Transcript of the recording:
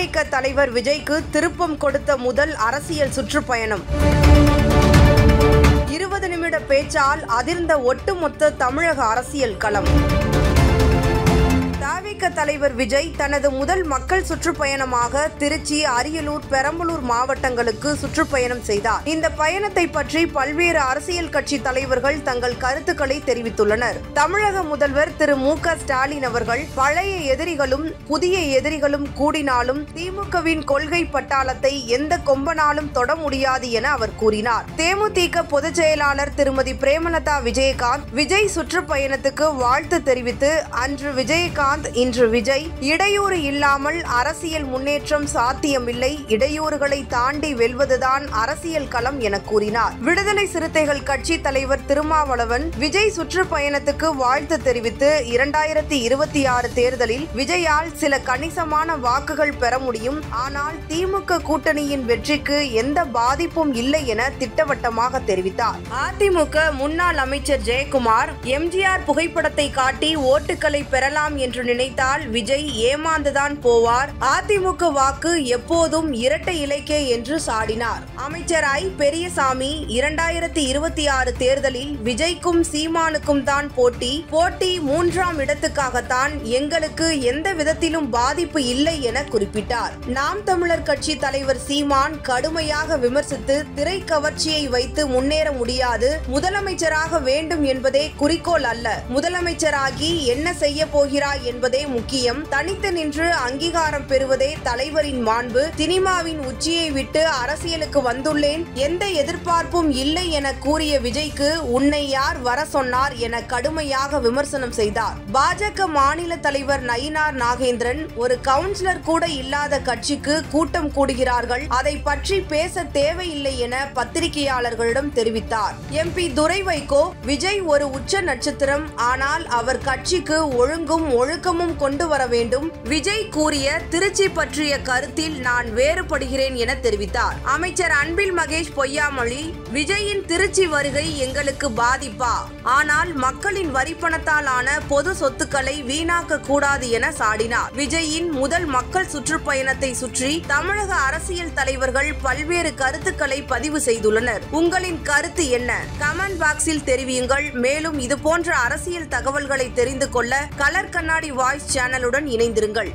தாவேக தலைவர் விஜய்க்கு திருப்பம் கொடுத்த முதல் அரசியல் சுற்றுப்பயணம். 20 நிமிட பேச்சால் அதிர்ந்த ஒட்டுமொத்த தமிழக அரசியல் களம். தாவேக தலைவர் விஜய் தனது முதல் மக்கள் சுற்றுப்பயணமாக திருச்சி, அரியலூர், பெரம்பலூர் மாவட்டங்களுக்கு சுற்றுப்பயணம் செய்தார். இந்த பயணத்தை பற்றி பல்வேறு அரசியல் கட்சி தலைவர்கள் தங்கள் கருத்துக்களை தெரிவித்துள்ளனர். தமிழக முதல்வர் திரு மு.க. ஸ்டாலின் அவர்கள் பழைய எதிரிகளும் புதிய எதிரிகளும் கூடினாலும் திமுகவின் கொள்கை பட்டாளத்தை எந்த கொம்பனாலும் தொட முடியாது என அவர் கூறினார். தேமுதிக பொதுச் செயலாளர் திருமதி பிரேமலதா விஜயகாந்த் விஜய் சுற்றுப்பயணத்துக்கு வாழ்த்து தெரிவித்து, அன்று விஜயகாந்த் இன்று விஜய், இடையூறு இல்லாமல் அரசியல் முன்னேற்றம் சாத்தியமில்லை, இடையூறுகளை தாண்டி வெல்வதுதான் அரசியல் களம் என கூறினார். விடுதலை சிறுத்தைகள் கட்சி தலைவர் திருமாவளவன் விஜய் சுற்றுப்பயணத்துக்கு வாழ்த்து தெரிவித்து, 2026 தேர்தலில் விஜயால் சில கணிசமான வாக்குகள் பெற முடியும், ஆனால் திமுக கூட்டணியின் வெற்றிக்கு எந்த பாதிப்பும் இல்லை என திட்டவட்டமாக தெரிவித்தார். அதிமுக முன்னாள் அமைச்சர் ஜெயக்குமார், எம்ஜிஆர் புகைப்படத்தை காட்டி ஓட்டுகளை பெறலாம் என்று நினைத்தால் விஜய் ஏமாந்துதான் போவார், அதிமுக வாக்கு எப்போதும் இரட்டை இலைக்கே என்று சாடினார். அமைச்சர் ஐ. பெரியசாமி, 2026 தேர்தலில் விஜய்க்கும் சீமானுக்கும் தான் போட்டி 3ஆம் இடத்துக்காகத்தான், எங்களுக்கு எந்த விதத்திலும் பாதிப்பு இல்லை என குறிப்பிட்டார். நாம் தமிழர் கட்சி தலைவர் சீமான் கடுமையாக விமர்சித்து, திரை கவர்ச்சியை வைத்து முன்னேற முடியாது, முதலமைச்சராக வேண்டும் என்பதே குறிக்கோள் அல்ல, முதலமைச்சராகி என்ன செய்ய போகிறாய் என்பதே முக்கியம், தனித்து நின்று அங்கீகாரம் பெறுவதே தலைவரின் மாண்பு, சினிமாவின் உச்சியை விட்டு அரசியலுக்கு வந்துள்ளேன், எந்த எதிர்பார்ப்பும் இல்லை என கூறிய விஜய்க்கு உன்னை யார் வர சொன்னார் என கடுமையாக விமர்சனம் செய்தார். பாஜக மாநில தலைவர் நயினார் நாகேந்திரன், ஒரு கவுன்சிலர் கூட இல்லாத கட்சிக்கு கூட்டம் கூடுகிறார்கள், அதை பற்றி பேச தேவையில்லை என பத்திரிகையாளர்களிடம் தெரிவித்தார். MP துரை வைகோ, விஜய் ஒரு உச்ச நட்சத்திரம், ஆனால் அவர் கட்சிக்கு ஒழுங்கும் ஒழுக்கமும் கொண்டு வர வேண்டும், விஜய் கூறிய திருச்சி பற்றிய கருத்தில் நான் வேறுபடுகிறேன் என தெரிவித்தார். அமைச்சர் அன்பில் மகேஷ் பொய்யாமொழி, விஜயின் திருச்சி வருகை எங்களுக்கு பாதிப்பா, ஆனால் மக்களின் வரிப்பணத்தால் ஆன பொது சொத்துக்களை வீணாக்க கூடாது என சாடினார். விஜயின் முதல் மக்கள் சுற்றுப்பயணத்தை சுற்றி தமிழக அரசியல் தலைவர்கள் பல்வேறு கருத்துக்களை பதிவு செய்துள்ளனர். உங்களின் கருத்து என்ன? கமெண்ட் பாக்ஸில் தெரிவியுங்கள். மேலும் இதுபோன்ற அரசியல் தகவல்களை தெரிந்து கொள்ள கலர் கண்ணாடி வாய்ஸ் சேனலுடன் இணைந்திருங்கள்.